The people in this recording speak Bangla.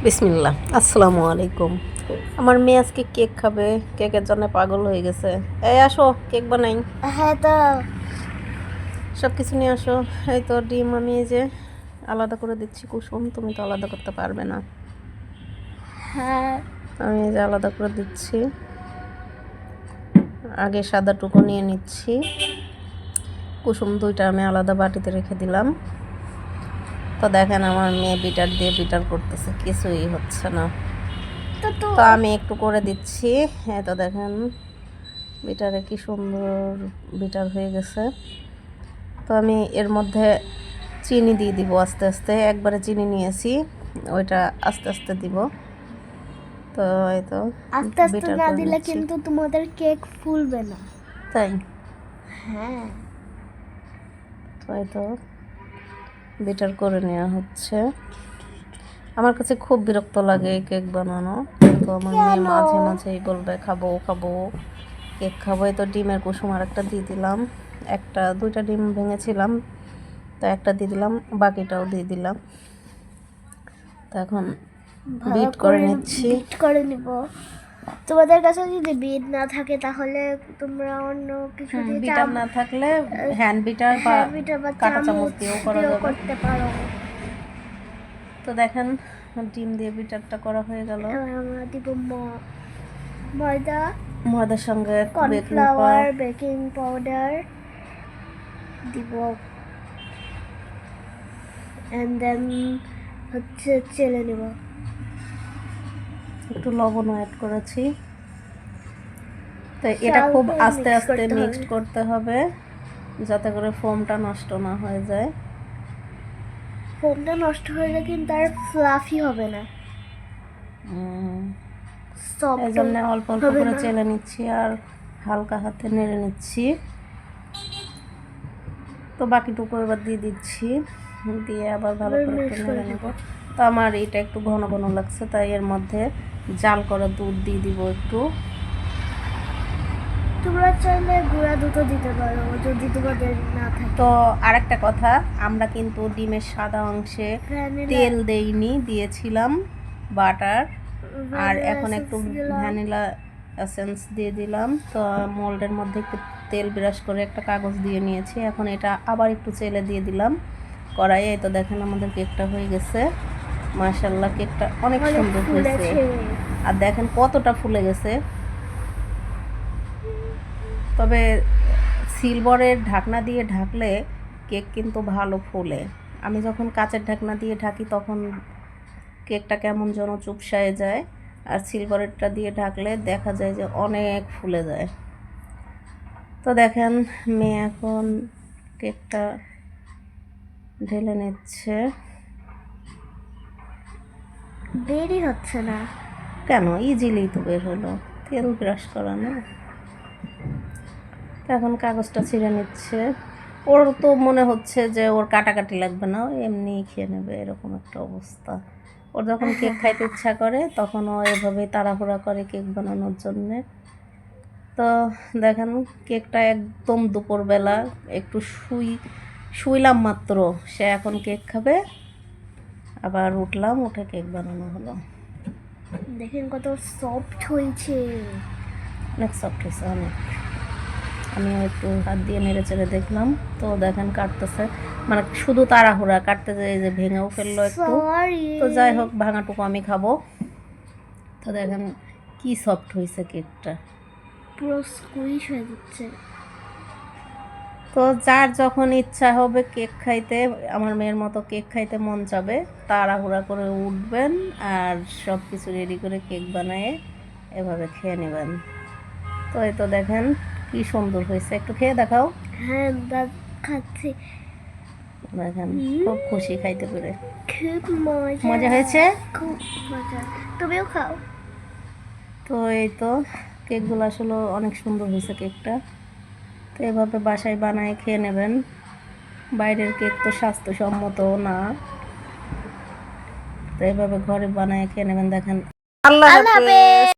বিসমিল্লাহ, আসসালামু আলাইকুম। আমার মেয়ে আজকে কেক খাবে, কেকের জন্য পাগল হয়ে গেছে। এই আসো, কেক বানাই। হ্যাঁ তো সব কিছু নিয়ে আসো। এই তো ডিম আমি এই যে আলাদা করে দিচ্ছি। কুসুম, তুমি তো আলাদা করতে পারবে না। হ্যাঁ আমি এই যে আলাদা করে দিচ্ছি। আগে সাদাটুকু নিয়ে নিচ্ছি। কুসুম দুইটা আমি আলাদা বাটিতে রেখে দিলাম। তো দেখেন আমার মেয়ে বিটার দিয়ে বিটার করতেছে, কিছুই হচ্ছে না। তো আমি একটু করে দিচ্ছি। হ্যাঁ, তো দেখেন বিটারে কি সুন্দর বিটার হয়ে গেছে। তো আমি এর মধ্যে চিনি দিয়ে দিব আস্তে আস্তে। একবারে চিনি নিয়েছি, ওইটা আস্তে আস্তে দিব। তো এই তো আস্তে আস্তে বিটার না করে দিলে নিচ্ছি। কিন্তু তোমাদের কেক ফুলবে না। তাই হ্যাঁ তো এই তো বিটার করে নেওয়া হচ্ছে। আমার কাছে খুব বিরক্ত লাগে এই কেক বানানো, কিন্তু আমার মেয়ে মাঝে মাঝেই বলবে খাবো খাবো, কেক খাবো। এই তো ডিমের কুসুম আর একটা দিয়ে দিলাম। দুইটা ডিম ভেঙেছিলাম, তো একটা দিয়ে দিলাম, বাকিটাও দিয়ে দিলাম। তো এখন বিট করে নিচ্ছি। বিট করে নিব। তোমাদের কাছে যদি বিট না থাকে তাহলে তোমরা অন্য কিছু দিয়ে বিটার না থাকলে হ্যান্ড বিটার বা কাঁটা চামচ দিয়েও করা যাবে। করতে পারো। তো দেখেন ডিম দিয়ে বিটারটা করা হয়ে গেল। আমরা দিব ময়দা, ময়দার সঙ্গে কর্নফ্লাওয়ার, বেকিং পাউডার দিব, এন্ড দেন হচ্ছে চেলে নেব। একটু লবণও অ্যাড করেছি। তো এটা খুব আস্তে আস্তে মিক্সড করতে হবে, যাতে করে ফোমটা নষ্ট না হয়ে যায়। ফোমটা নষ্ট হলে কিন্তু আর ফ্লাফি হবে না, এই জন্য অল্প অল্প করে চেলে নিচ্ছি আর হালকা হাতে নেড়ে নিচ্ছি। তো বাকিটুকু এবার দিয়ে দিচ্ছি, দিয়ে আবার ভালো করে একটু নেড়ে নেব। তো আমার এটা একটু ঘন ঘন লাগছে, তাই এর মধ্যে জাল করা দুধ দিয়ে দিব একটু। তোমরা চাইলে গুঁড়া দুধও দিতে পারো যদি তোমাদের না থাকে। তো আরেকটা কথা, আমরা কিন্তু ডিমের সাদা অংশে তেল দেইনি, দিয়েছিলাম বাটার। আর এখন একটু ভ্যানিলা এসেন্স দিয়ে দিলাম। তো মোল্ডের মধ্যে একটু তেল ব্রাশ করে একটা কাগজ দিয়ে নিয়েছি। এখন এটা আবার একটু চেলে দিয়ে দিলাম কড়াইয়ে। তো দেখেন আমাদের কেকটা হয়ে গেছে। মাশাআল্লাহ, কেকটা অনেক সুন্দর হয়েছে। আর দেখেন কতটা ফুলে গেছে। তবে সিলভারের ঢাকনা দিয়ে ঢাকলে কেক কিন্তু ভালো ফুলে। আমি যখন কাচের ঢাকনা দিয়ে ঢাকি তখন কেকটা কেমন যেন চুপসায়ে যায়, আর সিলভারেরটা দিয়ে ঢাকলে দেখা যায় যে অনেক ফুলে যায়। তো দেখেন মেয়ে এখন কেকটা ঢেলে নিচ্ছে। বেরই হচ্ছে না কেন? ইজিলি তো বের হলো, তেল ব্রাশ করা না। এখন কাগজটা ছিঁড়ে নিচ্ছে। ওর তো মনে হচ্ছে যে ওর কাটাকাটি লাগবে না, ও এমনি খেয়ে নেবে, এরকম একটা অবস্থা। ওর যখন কেক খাইতে ইচ্ছা করে তখন ও এভাবেই তাড়াহুড়া করে কেক বানানোর জন্যে। তো দেখেন কেকটা একদম দুপুরবেলা একটু শুইলাম মাত্র, সে এখন কেক খাবে। আবার উঠলাম, উঠে কেক বানানো হলো। দেখেন কত সফট হয়েছে। অনেক সফট হয়েছে, অনেক। আমি একটু হাত দিয়ে নেড়ে চেড়ে দেখলাম। তো দেখেন কাটতেছে, মানে শুধু তাড়াহুড়া কাটতে যায় যে ভেঙেও ফেললো একটু। তো যাই হোক, ভাঙাটুকু আমি খাবো। তো দেখেন কি সফট হয়েছে কেকটা, পুরো স্কুইশ হয়ে যাচ্ছে। তো যার যখন ইচ্ছা হবে কেক খাইতে, আমার মেয়ের মতো কেক খাইতে মন চাবে, তাড়াহুড়া করে উঠবেন আর সব কিছু রেডি করে কেক বানায় এভাবে খেয়ে নেবেন। তো এই তো দেখেন কি সুন্দর হয়েছে, একটু খেয়ে দেখাও। হ্যাঁ খাচ্ছি। দেখেন খুব খুশি খাইতে পেরে। খুব মজা মজা হয়েছে, খুব মজা। তুমিও খাও। তো এই তো কেকগুলো আসলে অনেক সুন্দর হয়েছে কেকটা। তো এভাবে বাসায় বানায় খেয়ে নেবেন। বাইরের কেক তো স্বাস্থ্যসম্মত না, তো এভাবে ঘরে বানায় খেয়ে নেবেন। দেখেন, আল্লাহ হাফেজ।